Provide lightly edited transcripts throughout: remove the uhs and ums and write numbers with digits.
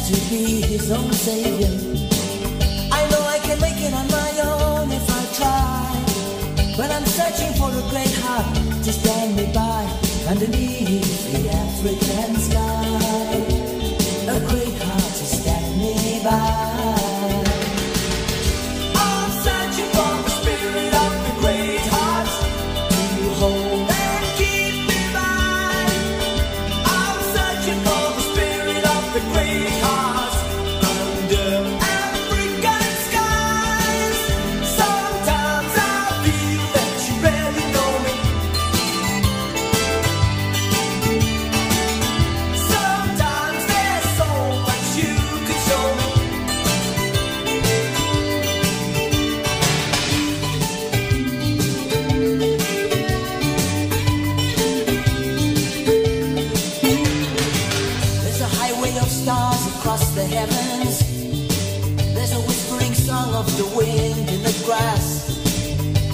to be his own savior. I know I can make it on my own if I try, but I'm searching for a great heart to stand me by underneath the African sky. A great heart to stand me by.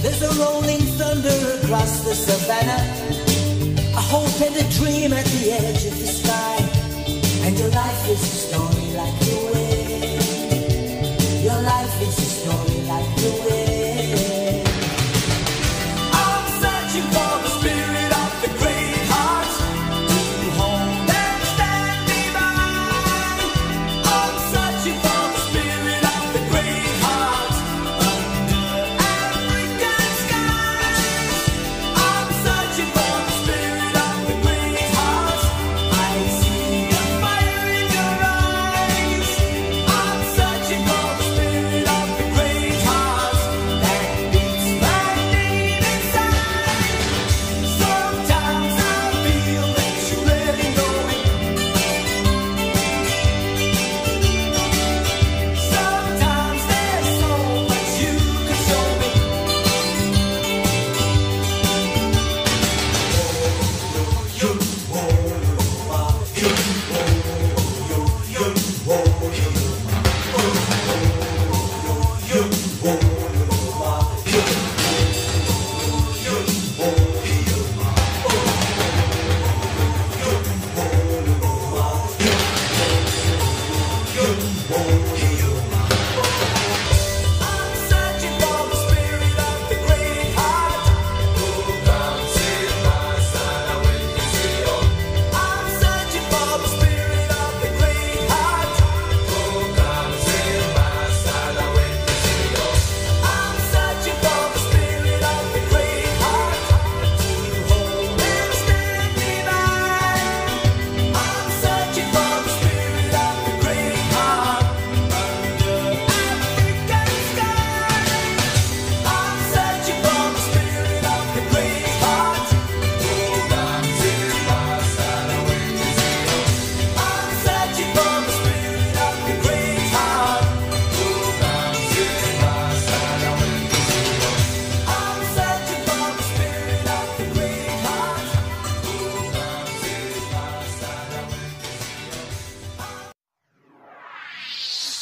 There's a rolling thunder across the savannah, a hope and a dream at the edge of the sky. And your life is a story like the wind. Your life is a story like the wind. I'm searching for the spirit of the great heart to hold and stand me by. I'm searching for the spirit of the great heart.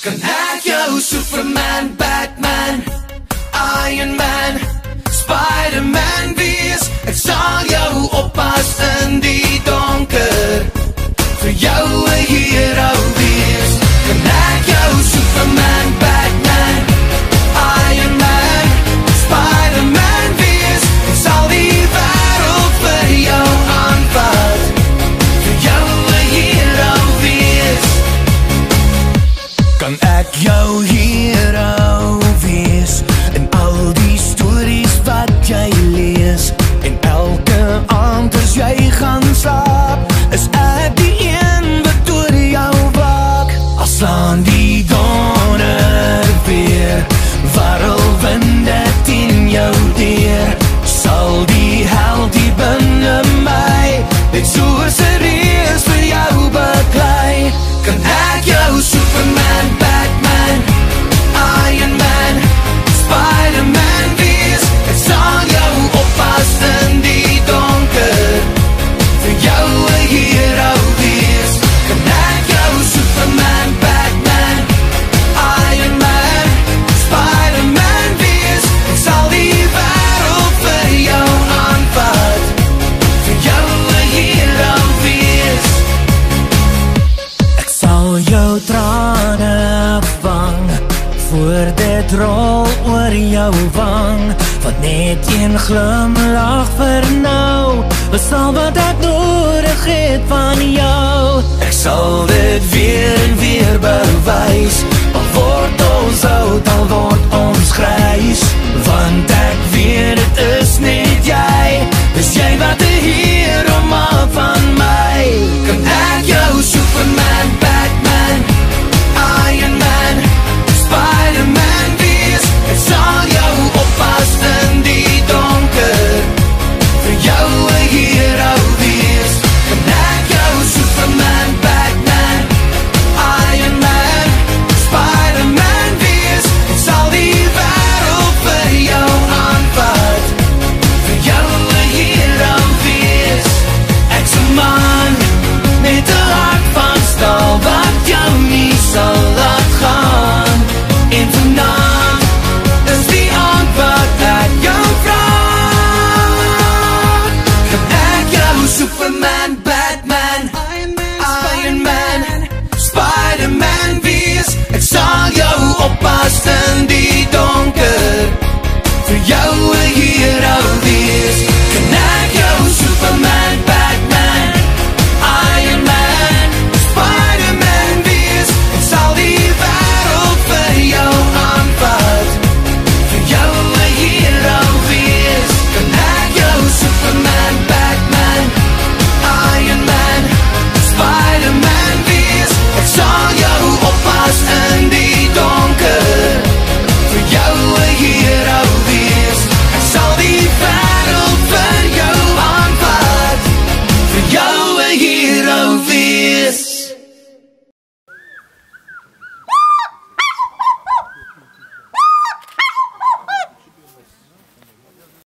Kan ek jou Superman, Batman, Iron Man, Spider-Man wees? Ek sal jou oppas in die donker, vir jou 'n hero wees. Kan ek jou Superman, Batman, Iron Man, Spider-Man wees? Ek sal die wêreld vir jou aanvat, vir jou 'n hero wees. Kan ek jou hero wees in al die stories wat jy lees? En elke aand as jy gaan slaap, is ek die een wat oor jou waak. Al slaan die donder weer, warrelwinde teen jou deur, sal die held die binne my net soos 'n reus vir jou beklei. Kan ek jou Superman, Batman, Iron Man, Spider-Man wees? Ek sal jou oppas in die donker, vir jou 'n hero wees. Kan ek jou Superman, Batman, sal jou trane vang, voor dit rol oor jou wang, wat net een glimlach vir nou, is al wat ek nodig het van jou. Ek sal dit weer en weer bewys, al word ons oud, al word ons grys, want ek weet het is net jy, dis jy wat 'n hero maak van my. Kan ek jou Superman, Batman, Iron Man, Spider-Man wees? Ek sal jou oppas in die donker, vir jou 'n hero wees. Kan ek jou Superman, Batman, Iron Man, Spider-Man wees? Ek sal die wêreld vir jou aanvat, vir jou 'n hero wees. Ek's 'n man met 'n hart van staal, wat jou nie sal laat gaan. En vanaand is die aand wat ek jou vraag. Kan ek jou Superman, Batman, Iron Man, Spider-Man wees? Ek sal jou oppas in die donker, vir jou 'n hero wees.